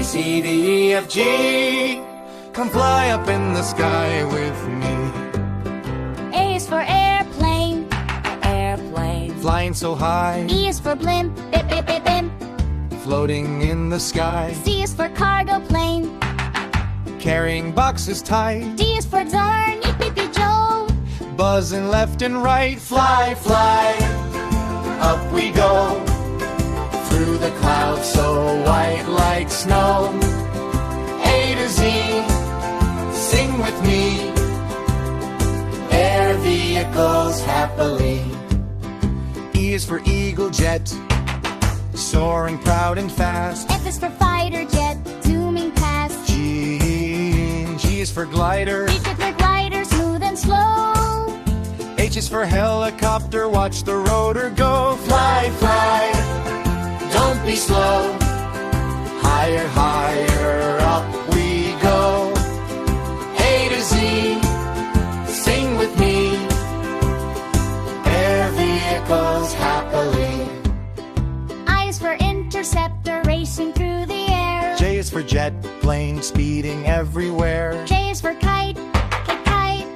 C, D, E, F, G. Come fly up in the sky with me. A is for airplane, airplane. Flying so high, B is for blimp, bip, bip, bip, bimp. floating in the sky. C is for cargo plane. Carrying boxes tight, D is for darn, yip, yip, yip, Joe. buzzing left and right. Fly, fly, up we go. Through the clouds so white like snow. A to Z, sing with me. Air vehicles happily. E is for eagle jet, soaring proud and fast. F is for fighter jet, zooming past. G is for glider, H is for glider, smooth and slow. H is for helicopter, watch the rotor go. Fly, fly, don't be slow. Higher, higher, up we go. A to Z, sing with me. Air vehicles happily. I is for interceptor, racing through the air. J is for jet plane, speeding everywhere. K is for kite, kite.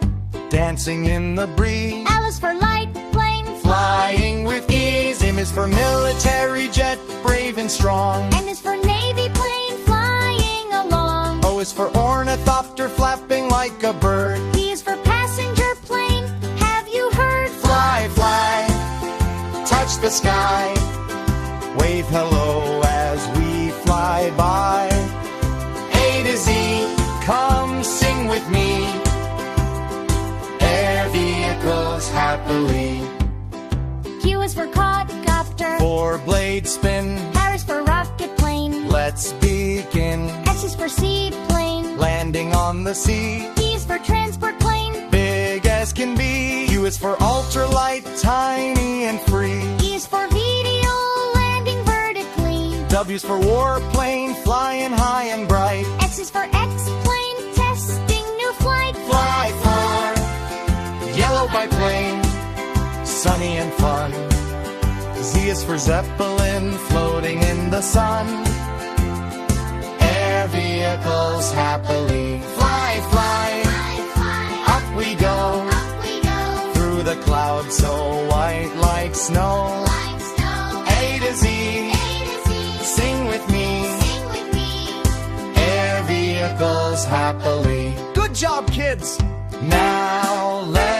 Dancing in the breeze, L is for light plane, flying with ease. M is for military jet, brave and strong. N is for navy plane, flying along. O is for ornithopter, flapping like a bird. P is for passenger plane, have you heard? Fly, fly, touch the sky. Wave hello as we fly by. A to Z, come sing with me. Air vehicles happily. Q is for quadcopter, Four blade spin, R is for rocket plane. let's begin. S is for seaplane, Landing on the sea, T is for transport plane. big as can be. U is for ultralight, tiny and free. E is for video, landing vertically. W is for warplane, flying high and bright. X is for X-plane, testing new flight. Fly far, yellow biplane, sunny and fun. Z is for Zeppelin, floating in the sun. Air vehicles happily. Fly, fly, up we go. Through the clouds so white like snow. A to Z, sing with me. Air vehicles happily. Good job, kids! Now let's